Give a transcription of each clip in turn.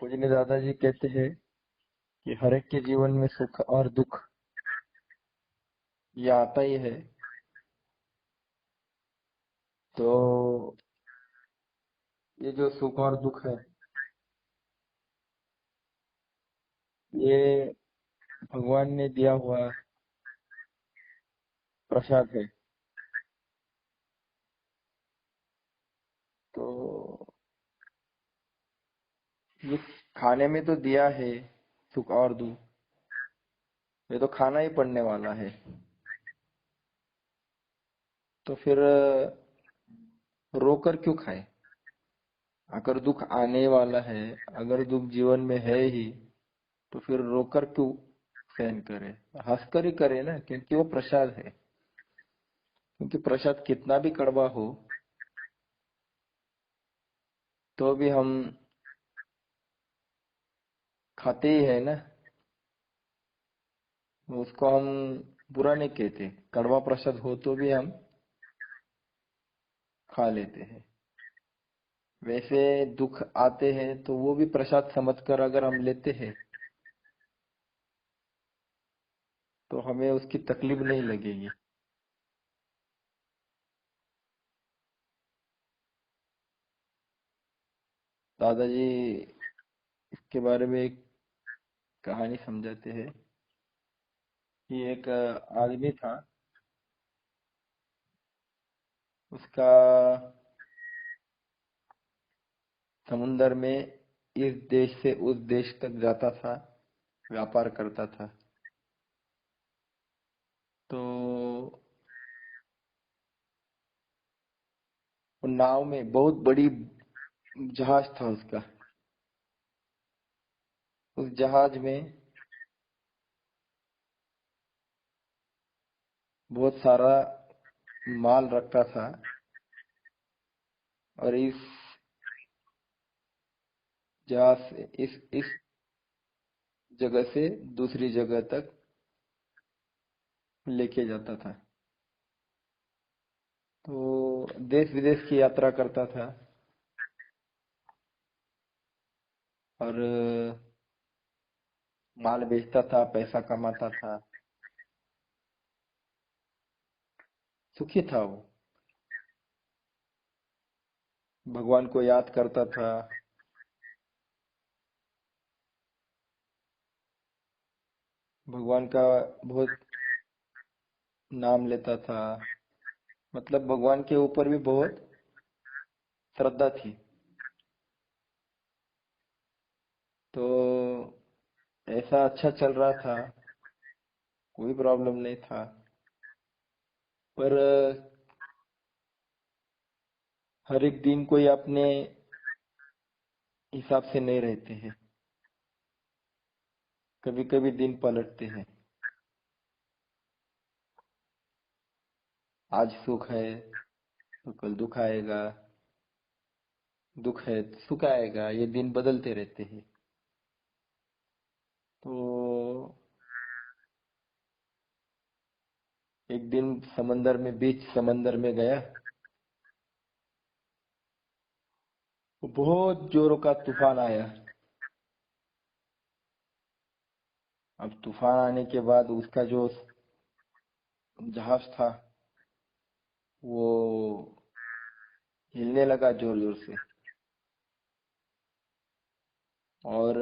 पूजनीय दादाजी कहते हैं कि हर एक के जीवन में सुख और दुख ये आता ही है। तो ये जो सुख और दुख है, ये भगवान ने दिया हुआ प्रसाद है। तो ये खाने में तो दिया है सुख और दुख, ये तो खाना ही पड़ने वाला है। तो फिर रोकर क्यों खाए? अगर दुख आने वाला है, अगर दुख जीवन में है ही, तो फिर रोकर क्यों सहन करे? हंसकर ही करे ना, क्योंकि वो प्रसाद है। क्योंकि प्रसाद कितना भी कड़वा हो तो भी हम खाते ही है ना। उसको हम बुरा नहीं कहते, कड़वा प्रसाद हो तो भी हम खा लेते हैं। वैसे दुख आते हैं तो वो भी प्रसाद समझकर अगर हम लेते हैं तो हमें उसकी तकलीफ नहीं लगेगी। दादाजी इसके बारे में एक कहानी समझाते हैं कि एक आदमी था। उसका समुंदर में इस देश से उस देश तक जाता था, व्यापार करता था। तो वो नाव में, बहुत बड़ी जहाज था उसका, उस जहाज में बहुत सारा माल रखता था। और इस जहाज से इस जगह से दूसरी जगह तक लेके जाता था। तो देश विदेश की यात्रा करता था। और माल बेचता था, पैसा कमाता था। सुखी था वो। भगवान को याद करता था। भगवान का बहुत नाम लेता था। मतलब भगवान के ऊपर भी बहुत श्रद्धा थी। तो ऐसा अच्छा चल रहा था, कोई प्रॉब्लम नहीं था। पर हर एक दिन कोई अपने हिसाब से नहीं रहते हैं। कभी कभी दिन पलटते हैं। आज सुख है तो कल दुख आएगा, दुख है तो सुख आएगा, ये दिन बदलते रहते हैं। तो एक दिन समंदर में, बीच समंदर में गया। तो बहुत जोरों का तूफान आया। अब तूफान आने के बाद उसका जो जहाज था वो हिलने लगा जोर जोर से। और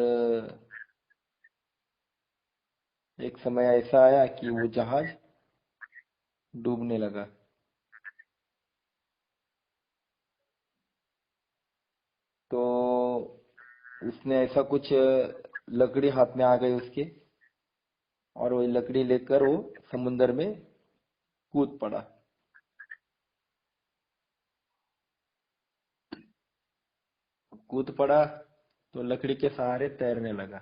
एक समय ऐसा आया कि वो जहाज डूबने लगा। तो उसने ऐसा कुछ लकड़ी हाथ में आ गई उसके, और वो लकड़ी लेकर वो समुंदर में कूद पड़ा। कूद पड़ा तो लकड़ी के सहारे तैरने लगा।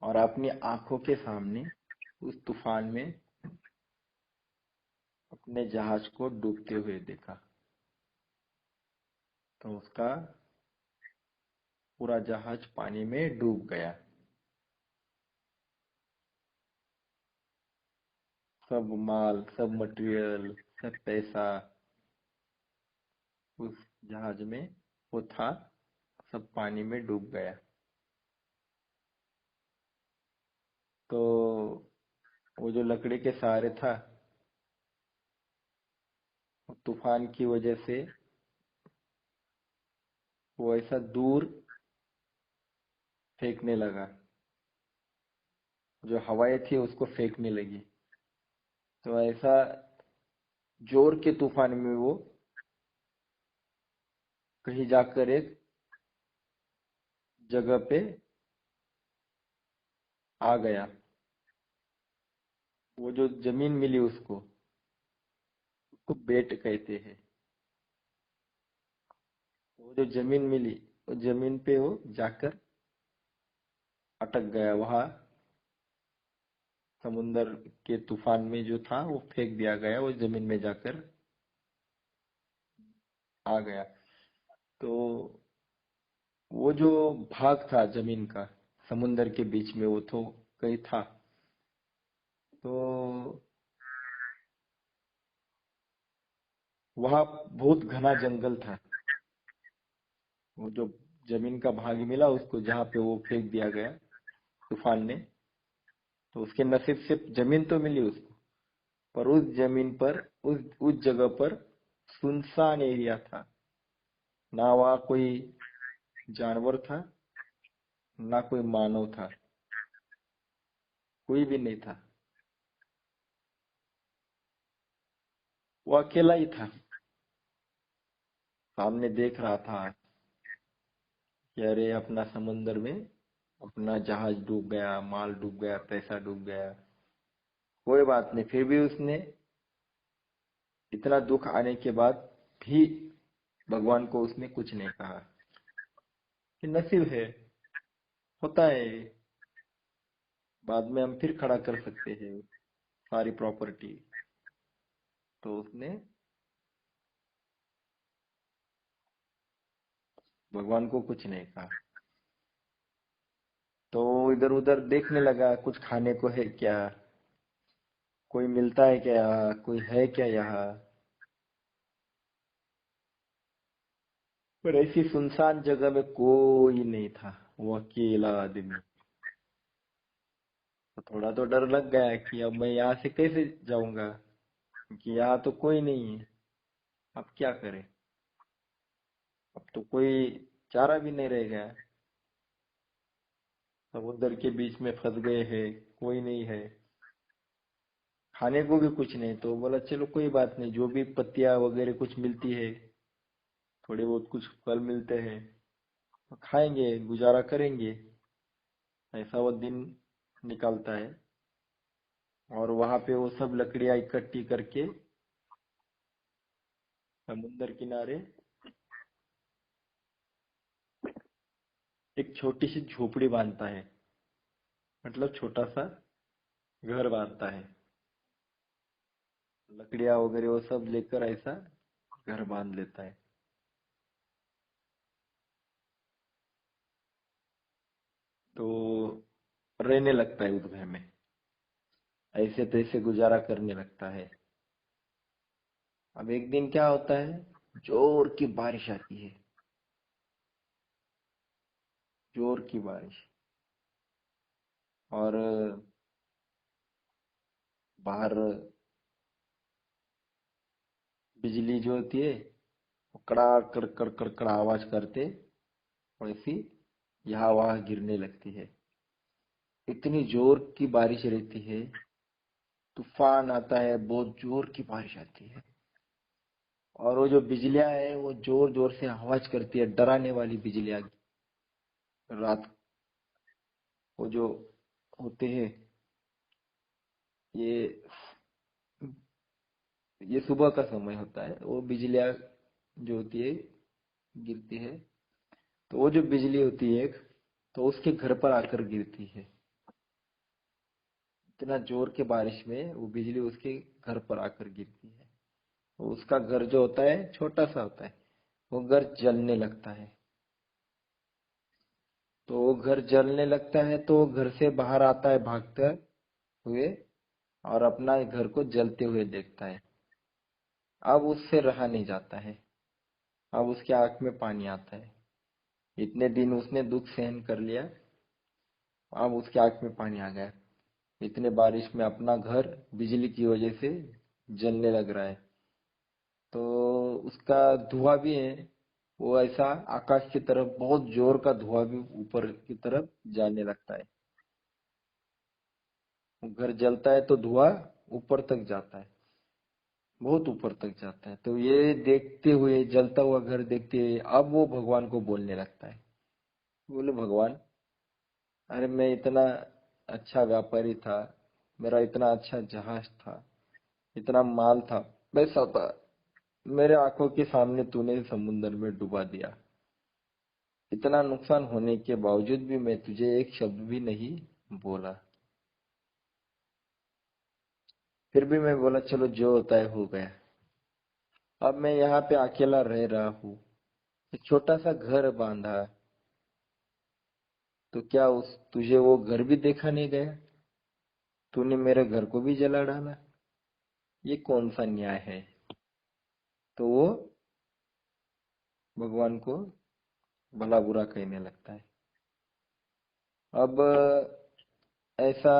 और अपनी आंखों के सामने उस तूफान में अपने जहाज को डूबते हुए देखा। तो उसका पूरा जहाज पानी में डूब गया। सब माल, सब मटेरियल, सब पैसा उस जहाज में वो था, सब पानी में डूब गया। तो वो जो लकड़ी के सहारे था, वो तूफान की वजह से वो ऐसा दूर फेंकने लगा, जो हवाएं थी उसको फेंकने लगी। तो ऐसा जोर के तूफान में वो कहीं जाकर एक जगह पे आ गया। वो जो जमीन मिली उसको उसको बेट कहते हैं। वो जो जमीन मिली, वो जमीन पे वो जाकर अटक गया वहां। समुंदर के तूफान में जो था वो फेंक दिया गया, वो जमीन में जाकर आ गया। तो वो जो भाग था जमीन का समुंदर के बीच में, वो तो कहीं था। तो वहां बहुत घना जंगल था। वो जो जमीन का भाग मिला उसको, जहाँ पे वो फेंक दिया गया तूफान ने, तो उसके नसीब से जमीन तो मिली उसको, पर उस जमीन पर, उस जगह पर सुनसान एरिया था। ना वहाँ कोई जानवर था, ना कोई मानव था, कोई भी नहीं था। वो अकेला ही था। सामने देख रहा था कि अरे अपना समुंदर में अपना जहाज डूब गया, माल डूब गया, पैसा डूब गया। कोई बात नहीं, फिर भी उसने इतना दुख आने के बाद भी भगवान को उसने कुछ नहीं कहा कि नसीब है, होता है, बाद में हम फिर खड़ा कर सकते हैं सारी प्रॉपर्टी। तो उसने भगवान को कुछ नहीं कहा। तो इधर उधर देखने लगा कुछ खाने को है क्या, कोई मिलता है क्या यहाँ, कोई है क्या यहाँ। पर ऐसी सुनसान जगह में कोई नहीं था, वो अकेला आदमी। तो थोड़ा तो डर लग गया कि अब मैं यहाँ से कैसे जाऊंगा, क्योंकि यहाँ तो कोई नहीं है। अब क्या करें, अब तो कोई चारा भी नहीं रह गया। समुद्र के बीच में फंस गए हैं, कोई नहीं है, खाने को भी कुछ नहीं। तो बोला चलो कोई बात नहीं, जो भी पत्तियां वगैरह कुछ मिलती है, थोड़े बहुत कुछ फल मिलते हैं, तो खाएंगे, गुजारा करेंगे। ऐसा वो दिन निकलता है। और वहां पे वो सब लकड़ियां इकट्ठी करके समुद्र किनारे एक छोटी सी झोपड़ी बांधता है, मतलब छोटा सा घर बांधता है। लकड़ियां वगैरह वो सब लेकर ऐसा घर बांध लेता है। तो रहने लगता है उस घर में, ऐसे तैसे गुजारा करने लगता है। अब एक दिन क्या होता है, जोर की बारिश आती है, जोर की बारिश। और बाहर बिजली जो होती है वो कड़ा कड़ कड़ कड़ आवाज करते, वैसी यहाँ वहां गिरने लगती है। इतनी जोर की बारिश रहती है, तूफान आता है, बहुत जोर की बारिश आती है। और वो जो बिजलियां है वो जोर जोर से आवाज करती है, डराने वाली बिजलियां। रात को जो होते हैं, ये ये सुबह का समय होता है, वो बिजलियां जो होती है गिरती है। तो वो जो बिजली होती है एक, तो उसके घर पर आकर गिरती है। इतना जोर के बारिश में वो बिजली उसके घर पर आकर गिरती है। तो उसका घर जो होता है छोटा सा होता है, वो घर जलने लगता है। तो वो घर जलने लगता है तो वो घर से बाहर आता है भागते हुए, और अपना घर को जलते हुए देखता है। अब उससे रहा नहीं जाता है, अब उसके आंख में पानी आता है। इतने दिन उसने दुख सहन कर लिया, अब उसके आंख में पानी आ गया। इतने बारिश में अपना घर बिजली की वजह से जलने लग रहा है, तो उसका धुआं भी है, वो ऐसा आकाश की तरफ बहुत जोर का धुआं भी ऊपर की तरफ जाने लगता है। घर जलता है तो धुआं ऊपर तक जाता है, बहुत ऊपर तक जाता है। तो ये देखते हुए, जलता हुआ घर देखते हुए, अब वो भगवान को बोलने लगता है। बोले, भगवान, अरे मैं इतना अच्छा व्यापारी था, मेरा इतना अच्छा जहाज था, इतना माल था, पैसा था, मेरे आंखों के सामने तूने समुद्र में डुबा दिया। इतना नुकसान होने के बावजूद भी मैं तुझे एक शब्द भी नहीं बोला। फिर भी मैं बोला चलो जो होता है हो गया। अब मैं यहाँ पे अकेला रह रहा हूँ, एक छोटा सा घर बांधा, तो क्या उस तुझे वो घर भी देखा नहीं गया? तूने मेरे घर को भी जला डाला। ये कौन सा न्याय है? तो वो भगवान को भला बुरा कहने लगता है। अब ऐसा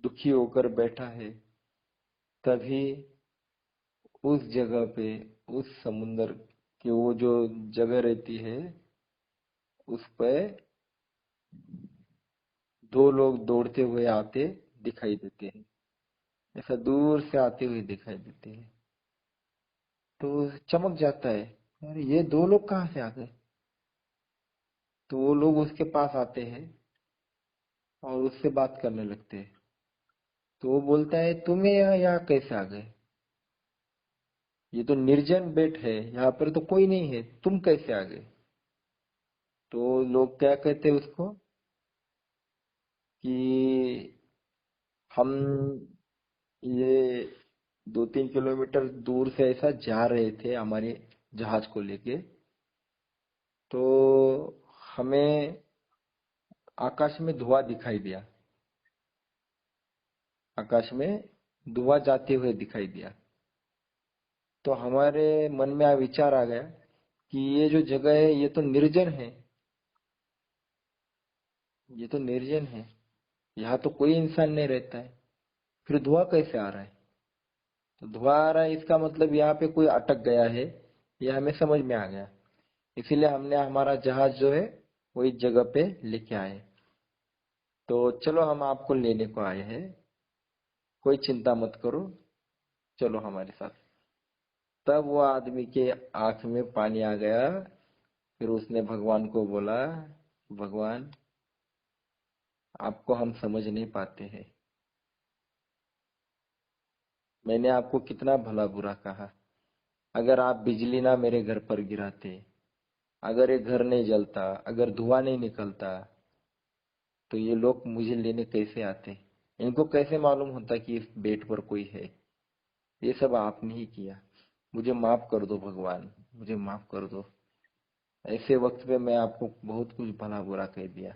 दुखी होकर बैठा है, तभी उस जगह पे, उस समुंदर की वो जो जगह रहती है, उस पे दो लोग दौड़ते हुए आते दिखाई देते हैं। ऐसा दूर से आते हुए दिखाई देते हैं, तो चमक जाता है, अरे ये दो लोग कहाँ से आ गए? तो वो लोग उसके पास आते हैं और उससे बात करने लगते हैं। तो वो बोलता है, तुम्हें यहाँ कैसे आ गए? ये तो निर्जन बेट है, यहाँ पर तो कोई नहीं है, तुम कैसे आ गए? तो लोग क्या कहते हैं उसको, कि हम ये 2-3 किलोमीटर दूर से ऐसा जा रहे थे हमारे जहाज को लेके, तो हमें आकाश में धुआं दिखाई दिया, आकाश में धुआं जाते हुए दिखाई दिया। तो हमारे मन में विचार आ गया कि ये जो जगह है ये तो निर्जन है, ये तो निर्जन है, यहाँ तो कोई इंसान नहीं रहता है, फिर धुआं कैसे आ रहा है? तो धुआं आ रहा है इसका मतलब यहाँ पे कोई अटक गया है, ये हमें समझ में आ गया। इसीलिए हमने हमारा जहाज जो है वो इस जगह पे लेके आए। तो चलो हम आपको लेने को आए हैं, कोई चिंता मत करो, चलो हमारे साथ। तब वो आदमी के आंख में पानी आ गया। फिर उसने भगवान को बोला, भगवान, आपको हम समझ नहीं पाते हैं, मैंने आपको कितना भला बुरा कहा। अगर आप बिजली ना मेरे घर पर गिराते, अगर ये घर नहीं जलता, अगर धुआं नहीं निकलता, तो ये लोग मुझे लेने कैसे आते? इनको कैसे मालूम होता कि इस बेड पर कोई है? ये सब आपने ही किया, मुझे माफ कर दो भगवान, मुझे माफ कर दो। ऐसे वक्त पे मैं आपको बहुत कुछ भला बुरा कह दिया।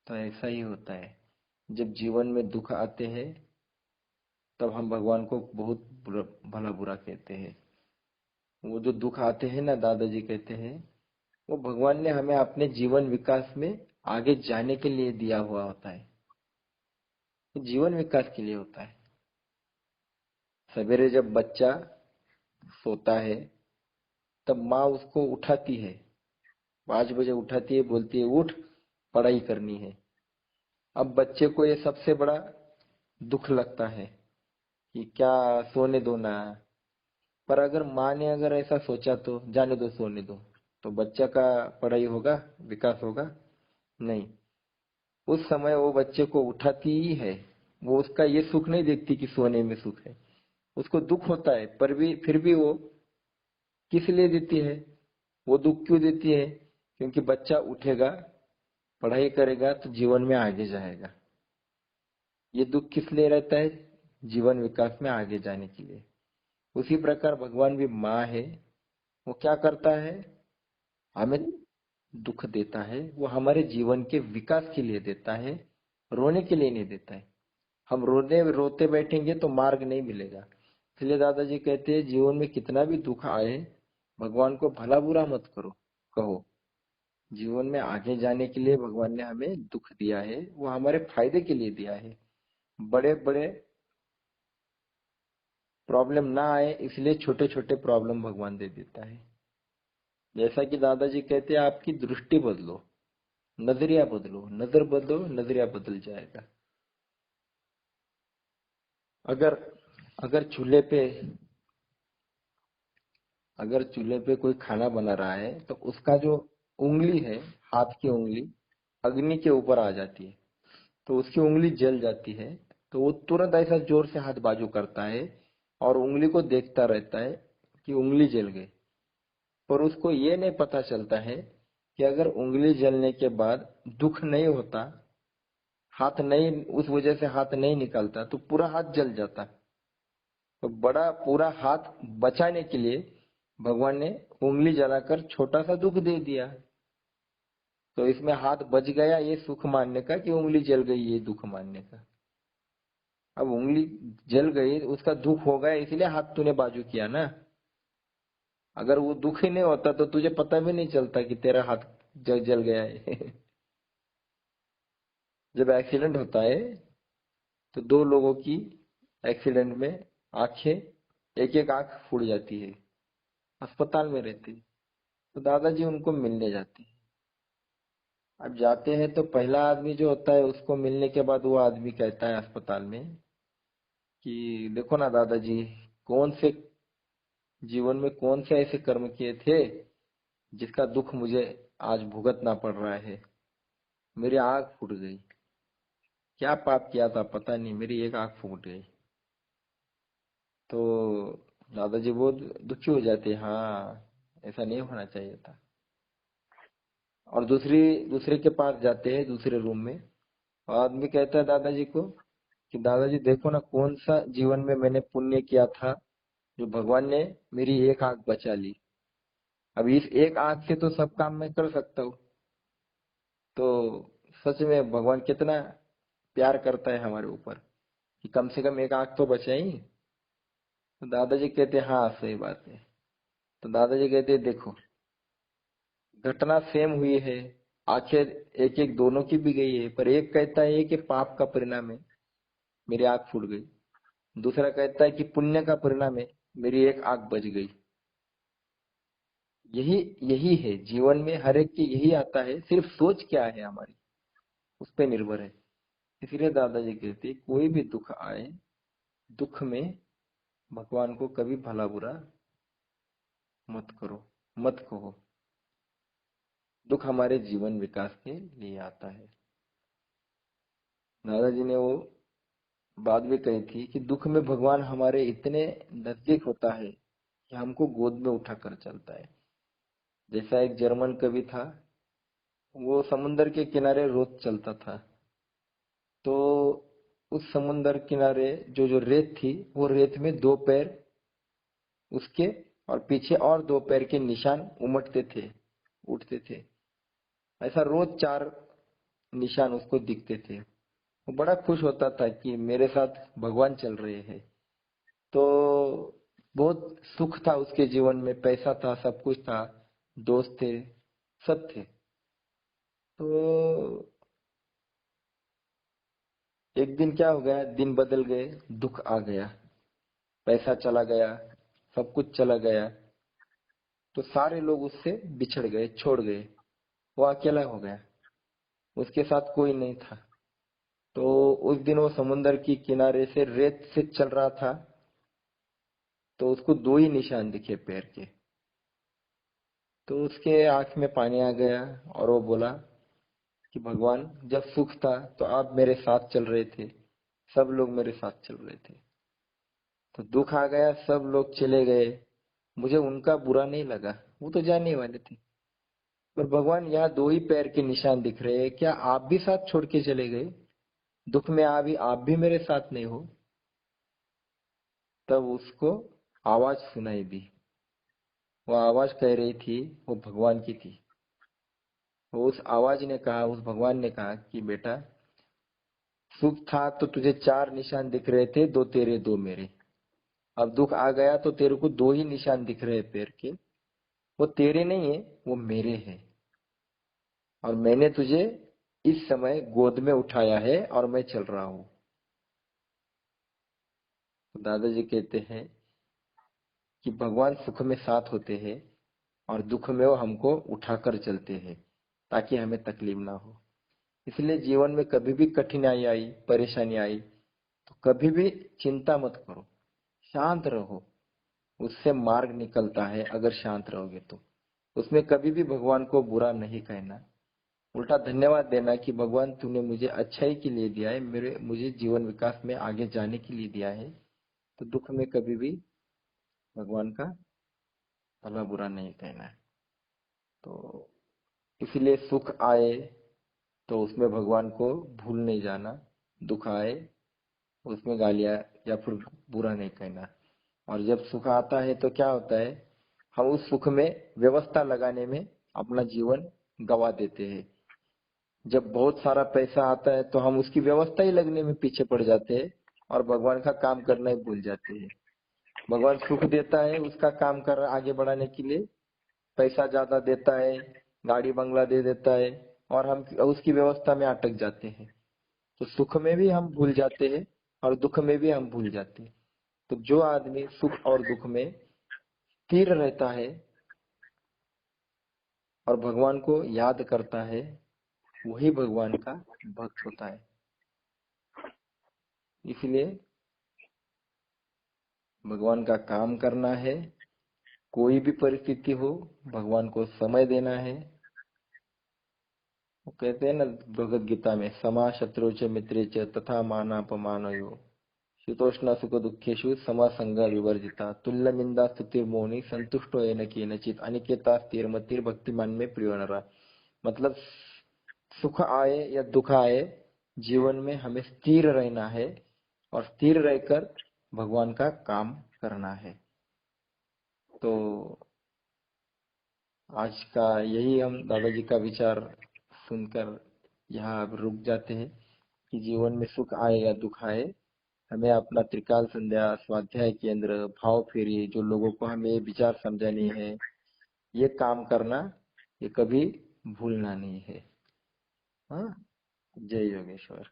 तो ऐसा ही होता है, जब जीवन में दुख आते हैं, तब हम भगवान को बहुत भला बुरा कहते हैं। वो जो दुख आते हैं ना, दादाजी कहते हैं, वो भगवान ने हमें अपने जीवन विकास में आगे जाने के लिए दिया हुआ होता है। ये जीवन विकास के लिए होता है। सवेरे जब बच्चा सोता है, तब माँ उसको उठाती है, 5 बजे उठाती है, बोलती है उठ, पढ़ाई करनी है। अब बच्चे को ये सबसे बड़ा दुख लगता है कि क्या, सोने दो ना। पर अगर माँ ने अगर ऐसा सोचा तो जाने दो, सोने दो, तो बच्चा का पढ़ाई होगा, विकास होगा? नहीं। उस समय वो बच्चे को उठाती ही है, वो उसका ये सुख नहीं देखती कि सोने में सुख है, उसको दुख होता है, पर भी फिर भी वो किस लिए देती है? वो दुख क्यों देती है? क्योंकि बच्चा उठेगा, पढ़ाई करेगा तो जीवन में आगे जाएगा। ये दुख किस लिए रहता है? जीवन विकास में आगे जाने के लिए। उसी प्रकार भगवान भी माँ है, वो क्या करता है, हमें दुख देता है, वो हमारे जीवन के विकास के लिए देता है, रोने के लिए नहीं देता है। हम रोने रोते बैठेंगे तो मार्ग नहीं मिलेगा। इसलिए दादाजी कहते हैं जीवन में कितना भी दुख आए, भगवान को भला बुरा मत करो, कहो जीवन में आगे जाने के लिए भगवान ने हमें दुख दिया है, वो हमारे फायदे के लिए दिया है। बड़े बड़े प्रॉब्लम ना आए इसलिए छोटे छोटे प्रॉब्लम भगवान दे देता है। जैसा कि दादाजी कहते हैं, आपकी दृष्टि बदलो, नजरिया बदलो, नजर बदलो, नजरिया बदल जाएगा। अगर अगर चूल्हे पे अगर चूल्हे पे कोई खाना बना रहा है तो उसका जो उंगली है, हाथ की उंगली अग्नि के ऊपर आ जाती है तो उसकी उंगली जल जाती है। तो वो तुरंत ऐसा जोर से हाथ बाजू करता है और उंगली को देखता रहता है कि उंगली जल गई। पर उसको ये नहीं पता चलता है कि अगर उंगली जलने के बाद दुख नहीं होता, हाथ नहीं, उस वजह से हाथ नहीं निकलता तो पूरा हाथ जल जाता। तो बड़ा पूरा हाथ बचाने के लिए भगवान ने उंगली जलाकर छोटा सा दुख दे दिया। तो इसमें हाथ बच गया ये सुख मानने का, कि उंगली जल गई ये दुख मानने का। अब उंगली जल गई उसका दुख हो गया इसलिए हाथ तूने बाजू किया ना। अगर वो दुख ही नहीं होता तो तुझे पता भी नहीं चलता कि तेरा हाथ जल गया है। जब एक्सीडेंट होता है तो दो लोगों की एक्सीडेंट में आंखें, एक एक आंख फूट जाती है, अस्पताल में रहती है। तो दादाजी उनको मिलने जाते हैं। अब जाते हैं तो पहला आदमी जो होता है उसको मिलने के बाद वो आदमी कहता है अस्पताल में कि देखो ना दादाजी, कौन से जीवन में कौन से ऐसे कर्म किए थे जिसका दुख मुझे आज भुगतना पड़ रहा है। मेरी आंख फूट गई, क्या पाप किया था पता नहीं, मेरी एक आंख फूट गई। तो दादाजी बहुत दुखी हो जाते हैं, हाँ ऐसा नहीं होना चाहिए था। और दूसरे के पास जाते हैं दूसरे रूम में, और आदमी कहता है दादाजी को कि दादाजी देखो ना कौन सा जीवन में मैंने पुण्य किया था जो भगवान ने मेरी एक आंख बचा ली। अब इस एक आंख से तो सब काम मैं कर सकता हूँ। तो सच में भगवान कितना प्यार करता है हमारे ऊपर कि कम से कम एक आंख तो बचाई। तो दादाजी कहते हैं हाँ सही बात है। तो दादाजी कहते हैं देखो, घटना सेम हुई है, आखिर एक एक दोनों की भी गई है, पर एक कहता है कि पाप का परिणाम है मेरी आंख फूट गई, दूसरा कहता है कि पुण्य का परिणाम है मेरी एक आंख बच गई। यही यही है जीवन में, हर एक की यही आता है, सिर्फ सोच क्या है हमारी उस पर निर्भर है। इसलिए दादाजी कहते हैं, कोई भी दुख आए, दुख में भगवान को कभी भला बुरा मत करो, मत कहो। दुख हमारे जीवन विकास के लिए आता है। दादाजी ने वो बात भी कही थी कि दुख में भगवान हमारे इतने नजदीक होता है कि हमको गोद में उठाकर चलता है। जैसा एक जर्मन कवि था, वो समुन्दर के किनारे रोज चलता था। तो उस समुन्दर किनारे जो जो रेत थी, वो रेत में दो पैर उसके और पीछे और दो पैर के निशान उमटते थे, उठते थे। ऐसा रोज चार निशान उसको दिखते थे। वो बड़ा खुश होता था कि मेरे साथ भगवान चल रहे हैं। तो बहुत सुख था उसके जीवन में, पैसा था, सब कुछ था, दोस्त थे, सब थे। तो एक दिन क्या हो गया, दिन बदल गए, दुख आ गया, पैसा चला गया, सब कुछ चला गया। तो सारे लोग उससे बिछड़ गए, छोड़ गए, वो अकेला हो गया, उसके साथ कोई नहीं था। तो उस दिन वो समुन्दर की किनारे से रेत से चल रहा था, तो उसको दो ही निशान दिखे पैर के। तो उसके आंख में पानी आ गया और वो बोला कि भगवान, जब सुख था तो आप मेरे साथ चल रहे थे, सब लोग मेरे साथ चल रहे थे, तो दुख आ गया, सब लोग चले गए, मुझे उनका बुरा नहीं लगा, वो तो जाने वाले थे। पर भगवान, यहाँ दो ही पैर के निशान दिख रहे हैं, क्या आप भी साथ छोड़ के चले गए? दुख में आप भी मेरे साथ नहीं हो? तब उसको आवाज सुनाई दी। वो आवाज कह रही थी, वो भगवान की थी। वो उस आवाज ने कहा, उस भगवान ने कहा कि बेटा, सुख था तो तुझे चार निशान दिख रहे थे, दो तेरे दो मेरे। अब दुख आ गया तो तेरे को दो ही निशान दिख रहे हैं पैर के, वो तेरे नहीं है, वो मेरे हैं। और मैंने तुझे इस समय गोद में उठाया है और मैं चल रहा हूं। तो दादाजी कहते हैं कि भगवान सुख में साथ होते हैं और दुख में वो हमको उठाकर चलते हैं ताकि हमें तकलीफ ना हो। इसलिए जीवन में कभी भी कठिनाई आई, परेशानी आई, तो कभी भी चिंता मत करो, शांत रहो। उससे मार्ग निकलता है अगर शांत रहोगे तो। उसमें कभी भी भगवान को बुरा नहीं कहना, उल्टा धन्यवाद देना कि भगवान तूने मुझे अच्छाई के लिए दिया है, मेरे मुझे जीवन विकास में आगे जाने के लिए दिया है। तो दुख में कभी भी भगवान का भला बुरा नहीं कहना है। तो इसलिए सुख आए तो उसमें भगवान को भूल नहीं जाना, दुख आए उसमें गालियां या फिर बुरा नहीं कहना। और जब सुख आता है तो क्या होता है, हम उस सुख में व्यवस्था लगाने में अपना जीवन गवा देते हैं। जब बहुत सारा पैसा आता है तो हम उसकी व्यवस्था ही लगने में पीछे पड़ जाते हैं और भगवान का काम करना ही भूल जाते हैं। भगवान सुख देता है उसका काम कर आगे बढ़ाने के लिए, पैसा ज्यादा देता है, गाड़ी बंगला दे देता है, और हम उसकी व्यवस्था में अटक जाते हैं। तो सुख में भी हम भूल जाते हैं और दुख में भी हम भूल जाते हैं। तो जो आदमी सुख और दुख में स्थिर रहता है और भगवान को याद करता है, वही भगवान का भक्त होता है। इसलिए भगवान का काम करना है, कोई भी परिस्थिति हो भगवान को समय देना है। वो कहते हैं ना भगवत गीता में, समा शत्रु च मित्रे च तथा मानापमानयो शीतोष्ण सुख दुखेशु समा संग विवर्जिता तुल्य निंदा स्तुतिर मोहनी संतुष्टो येन केनचित अनिकेता स्थिर मतिर भक्तिमान में प्रियो नरा। मतलब सुख आए या दुख आए, जीवन में हमें स्थिर रहना है और स्थिर रहकर भगवान का काम करना है। तो आज का यही हम दादाजी का विचार सुनकर यहाँ अब रुक जाते हैं कि जीवन में सुख आए या दुख आए, हमें अपना त्रिकाल संध्या, स्वाध्याय केंद्र, भाव फेरी, जो लोगों को हमें ये विचार समझानी है, ये काम करना, ये कभी भूलना नहीं है। हाँ, जय योगेश्वर।